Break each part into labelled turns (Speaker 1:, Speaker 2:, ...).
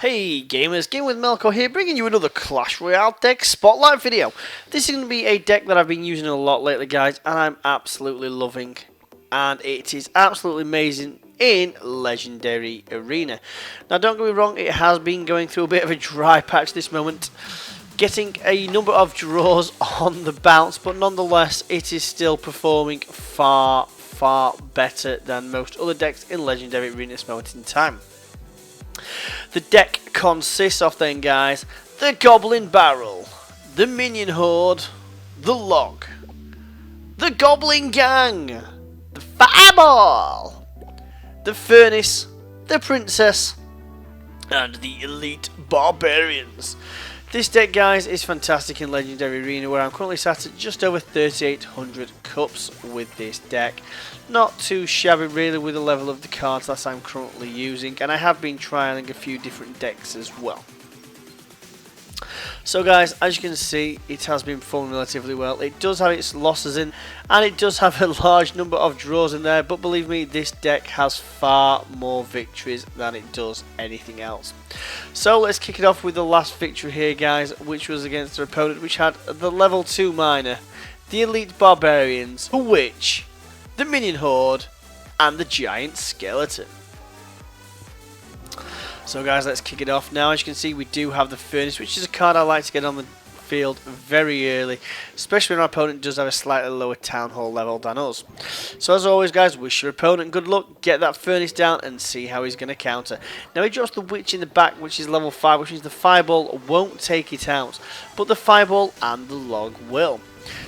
Speaker 1: Hey gamers, GamingWithMelkor here, bringing you another Clash Royale deck spotlight video. This is going to be a deck that I've been using a lot lately, guys, and I'm absolutely loving. And it is absolutely amazing in Legendary Arena. Now don't get me wrong, it has been going through a bit of a dry patch this moment, getting a number of draws on the bounce, but nonetheless it is still performing far better than most other decks in Legendary Arena at this moment in time. The deck consists of then, guys, the Goblin Barrel, the Minion Horde, the Log, the Goblin Gang, the Fireball, the Furnace, the Princess, and the Elite Barbarians. This deck, guys, is fantastic in Legendary Arena, where I'm currently sat at just over 3,800 cups with this deck. Not too shabby really with the level of the cards that I'm currently using, and I have been trialing a few different decks as well. So guys, as you can see, it has been performing relatively well. It does have its losses in, and it does have a large number of draws in there, but believe me, this deck has far more victories than it does anything else. So let's kick it off with the last victory here, guys, which was against their opponent, which had the level 2 miner, the Elite Barbarians, the Witch, the Minion Horde, and the Giant Skeleton. So guys, let's kick it off now. As you can see, we do have the Furnace, which is a card I like to get on the field very early, especially when our opponent does have a slightly lower Town Hall level than us. So as always, guys, wish your opponent good luck, get that Furnace down and see how he's going to counter. Now he drops the Witch in the back, which is level 5, which means the Fireball won't take it out, but the Fireball and the Log will.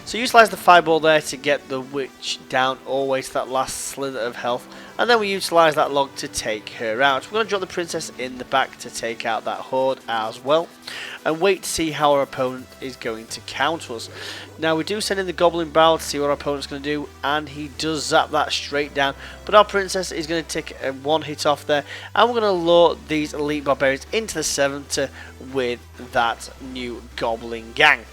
Speaker 1: So utilise the Fireball there to get the Witch down always to that last slither of health, and then we utilise that Log to take her out. We're going to drop the Princess in the back to take out that Horde as well, and wait to see how our opponent is going to counter us. Now we do send in the Goblin Barrel to see what our opponent's going to do, and he does zap that straight down, but our Princess is going to take one hit off there, and we're going to lure these Elite Barbarians into the center with that new Goblin Gang.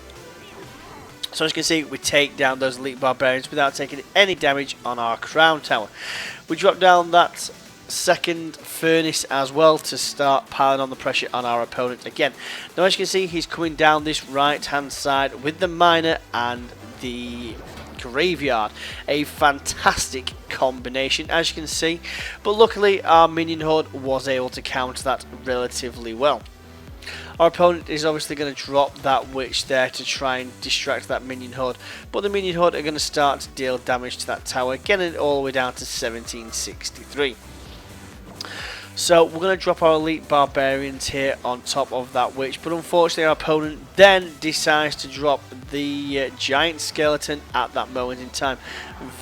Speaker 1: So as you can see, we take down those Elite Barbarians without taking any damage on our Crown Tower. We drop down that second Furnace as well to start piling on the pressure on our opponent again. Now as you can see, he's coming down this right hand side with the Miner and the Graveyard. A fantastic combination, as you can see. But luckily our Minion Horde was able to counter that relatively well. Our opponent is obviously going to drop that Witch there to try and distract that Minion Horde, but the Minion Horde are going to start to deal damage to that tower, getting it all the way down to 1763. So we're going to drop our Elite Barbarians here on top of that Witch, but unfortunately our opponent then decides to drop the Giant Skeleton at that moment in time.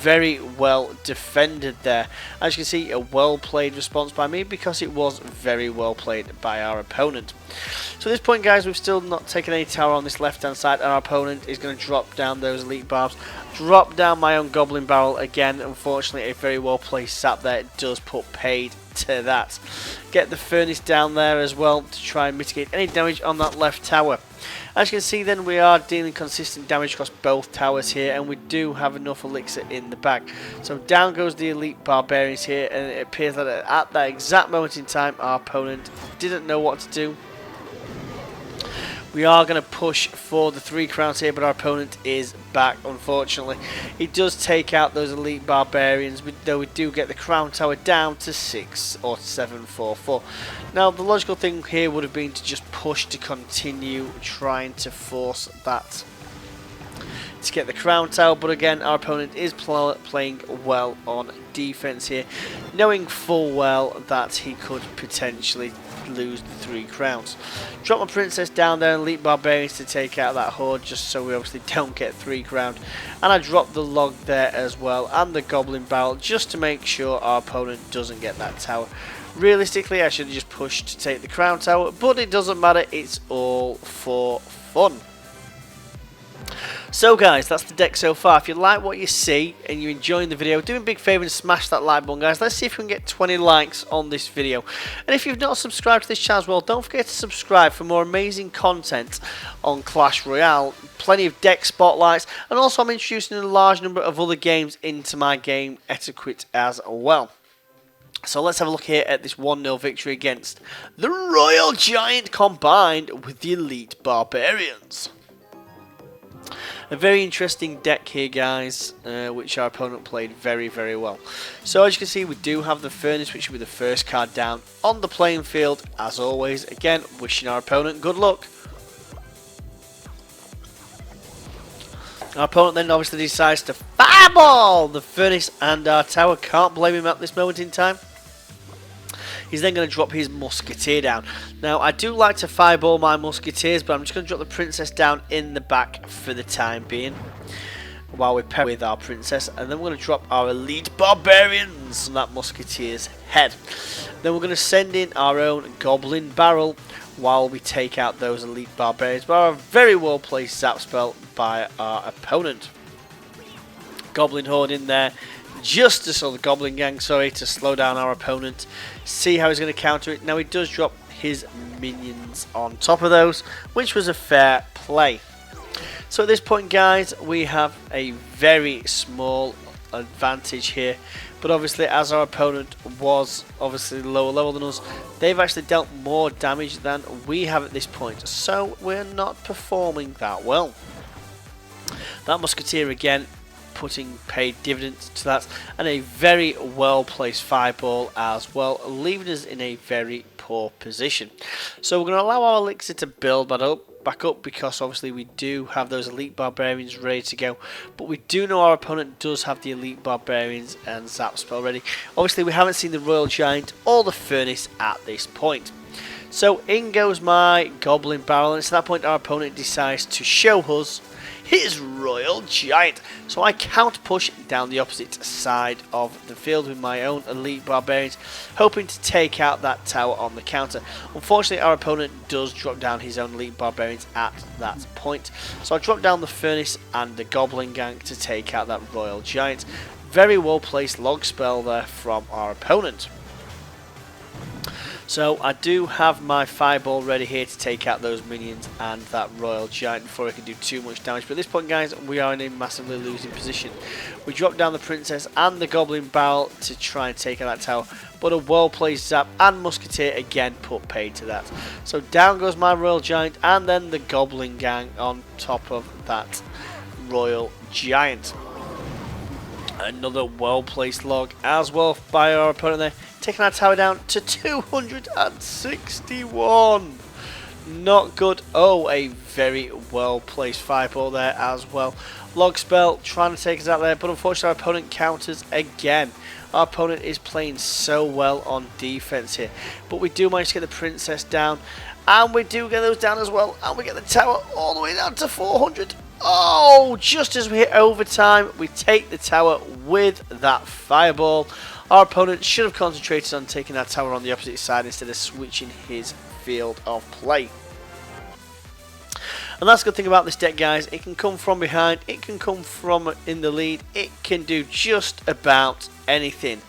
Speaker 1: Very well defended there. As you can see, a well played response by me, because it was very well played by our opponent. So at this point, guys, we've still not taken any tower on this left hand side, and our opponent is going to drop down those Elite Barbs. Drop down my own Goblin Barrel again. Unfortunately, a very well placed sap there. It does put paid to that. Get the Furnace down there as well to try and mitigate any damage on that left tower. As you can see then, we are dealing consistent damage across both towers here, and we do have enough elixir in the bag. So down goes the Elite Barbarians here, and it appears that at that exact moment in time our opponent didn't know what to do. We are going to push for the 3 crowns here, but our opponent is back, unfortunately. He does take out those Elite Barbarians, though we do get the Crown Tower down to 6 or 744. Now, the logical thing here would have been to just push to continue trying to force that to get the Crown Tower, but again, our opponent is playing well on defense here, knowing full well that he could potentially lose the 3 crowns. Drop my Princess down there and Elite Barbarians to take out that Horde, just so we obviously don't get 3 crowns. And I drop the Log there as well, and the Goblin Barrel, just to make sure our opponent doesn't get that tower. Realistically, I should have just pushed to take the Crown Tower, but it doesn't matter, it's all for fun. So guys, that's the deck so far. If you like what you see and you're enjoying the video, do me a big favour and smash that like button, guys. Let's see if we can get 20 likes on this video. And if you've not subscribed to this channel as well, don't forget to subscribe for more amazing content on Clash Royale. Plenty of deck spotlights, and also I'm introducing a large number of other games into my game etiquette as well. So let's have a look here at this 1-0 victory against the Royal Giant combined with the Elite Barbarians. A very interesting deck here, guys, which our opponent played very, very well. So as you can see, we do have the Furnace, which will be the first card down on the playing field. As always, again, wishing our opponent good luck. Our opponent then obviously decides to fireball the Furnace and our tower. Can't blame him at this moment in time. He's then going to drop his Musketeer down. Now, I do like to fireball my Musketeers, but I'm just going to drop the Princess down in the back for the time being, while we pair with our Princess. And then we're going to drop our Elite Barbarians on that Musketeer's head. Then we're going to send in our own Goblin Barrel while we take out those Elite Barbarians. But a very well placed zap spell by our opponent. Goblin Horde in there. Just to the Goblin Gang, sorry, to slow down our opponent. See how he's going to counter it. Now he does drop his minions on top of those, which was a fair play. So at this point, guys, we have a very small advantage here. But obviously, as our opponent was obviously lower level than us, they've actually dealt more damage than we have at this point. So we're not performing that well. That Musketeer again, putting paid dividends to that, and a very well placed fireball as well, leaving us in a very poor position. So we're going to allow our elixir to build back up because obviously we do have those Elite Barbarians ready to go, but we do know our opponent does have the Elite Barbarians and zap spell ready. Obviously we haven't seen the Royal Giant or the Furnace at this point. So in goes my Goblin Barrel, and it's at that point our opponent decides to show us his Royal Giant. So I counter push down the opposite side of the field with my own Elite Barbarians, hoping to take out that tower on the counter. Unfortunately, our opponent does drop down his own Elite Barbarians at that point. So I drop down the Furnace and the Goblin Gang to take out that Royal Giant. Very well placed log spell there from our opponent. So I do have my fireball ready here to take out those minions and that Royal Giant before I can do too much damage. But at this point, guys, we are in a massively losing position. We drop down the Princess and the Goblin Barrel to try and take out that tower, but a well-placed zap and Musketeer again put paid to that. So down goes my Royal Giant and then the Goblin Gang on top of that Royal Giant. Another well-placed log as well by our opponent there, taking our tower down to 261. Not good. Oh, a very well-placed fireball there as well. Log spell trying to take us out there, but unfortunately our opponent counters again. Our opponent is playing so well on defense here, but we do manage to get the Princess down, and we do get those down as well, and we get the tower all the way down to 400. Oh, just as we hit overtime, we take the tower with that fireball. Our opponent should have concentrated on taking that tower on the opposite side instead of switching his field of play. And that's the good thing about this deck, guys. It can come from behind, it can come from in the lead, it can do just about anything.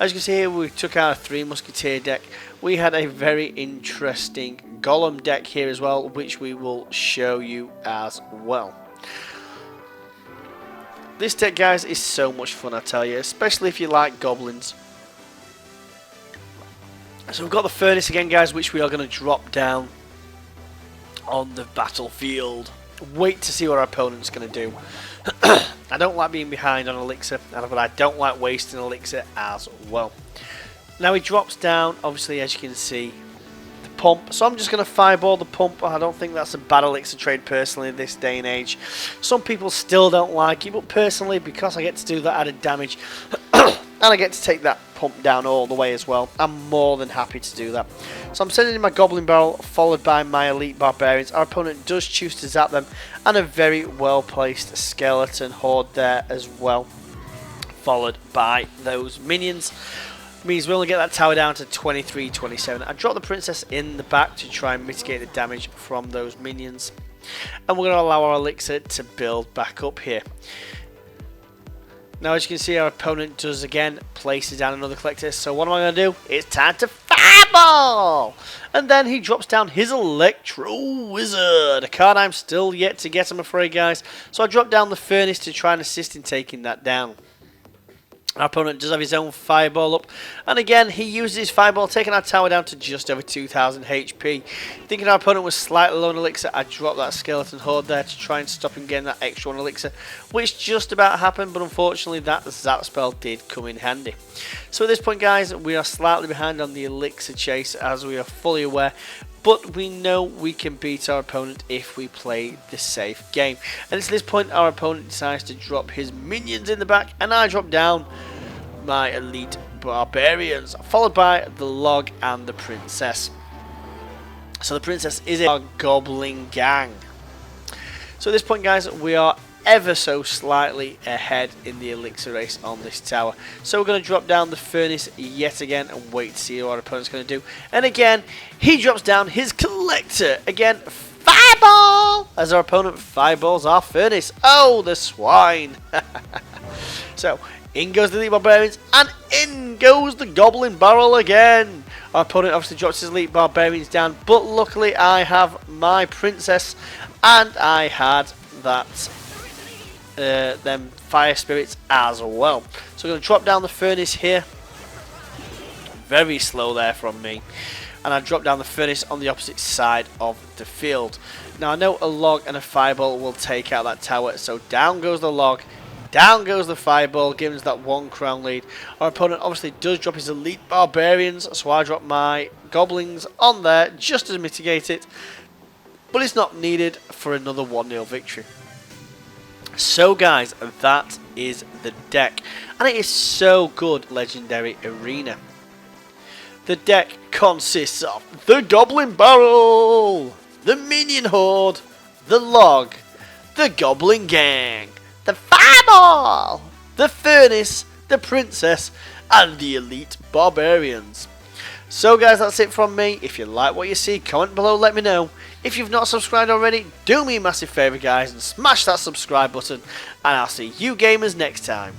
Speaker 1: As you can see here, we took out a 3 Musketeer deck. We had a very interesting Golem deck here as well, which we will show you as well. This deck, guys, is so much fun, I tell you, especially if you like goblins. So we've got the Furnace again, guys, which we are going to drop down on the battlefield. Wait to see what our opponent's going to do. I don't like being behind on elixir, but I don't like wasting elixir as well. Now he drops down, obviously, as you can see, the pump. So I'm just going to fireball the pump. I don't think that's a bad elixir trade personally in this day and age. Some people still don't like it, but personally, because I get to do that added damage and I get to take that pump down all the way as well, I'm more than happy to do that. So I'm sending in my Goblin Barrel, followed by my Elite Barbarians. Our opponent does choose to zap them, and a very well placed Skeleton Horde there as well, followed by those minions. Means we only get that tower down to 23-27. I drop the Princess in the back to try and mitigate the damage from those minions, and we're going to allow our elixir to build back up here. Now, as you can see, our opponent does again places down another collector. So what am I going to do? It's time to fireball! And then he drops down his Electro Wizard, a card I'm still yet to get, I'm afraid, guys. So I drop down the Furnace to try and assist in taking that down. Our opponent does have his own fireball up, and again he uses his fireball, taking our tower down to just over 2000 HP. Thinking our opponent was slightly low on elixir, I dropped that skeleton horde there to try and stop him getting that extra 1 elixir, which just about happened, but unfortunately that zap spell did come in handy. So at this point, guys, we are slightly behind on the elixir chase, as we are fully aware. But we know we can beat our opponent if we play the safe game. And it's at this point our opponent decides to drop his minions in the back, and I drop down my Elite Barbarians, followed by the Log and the Princess. So the Princess is our Goblin Gang. So at this point, guys, we are ever so slightly ahead in the elixir race on this tower. So we're going to drop down the furnace yet again and wait to see what our opponent's going to do. And again, he drops down his collector. Again, fireball! As our opponent fireballs our furnace. Oh, the swine! So, in goes the Elite Barbarians, and in goes the Goblin Barrel again. Our opponent obviously drops his Elite Barbarians down, but luckily I have my Princess, and I had that them fire spirits as well. So we're going to drop down the furnace here. Very slow there from me. And I drop down the furnace on the opposite side of the field. Now I know a log and a fireball will take out that tower, so down goes the log, down goes the fireball, giving us that 1 crown lead. Our opponent obviously does drop his Elite Barbarians, so I drop my goblins on there just to mitigate it. But it's not needed for another 1-0 victory. So guys, that is the deck, and it is so good, Legendary Arena. The deck consists of the Goblin Barrel, the Minion Horde, the Log, the Goblin Gang, the Fireball, the Furnace, the Princess, and the Elite Barbarians. So guys, that's it from me. If you like what you see, comment below, let me know. If you've not subscribed already, do me a massive favour, guys, and smash that subscribe button, and I'll see you gamers next time.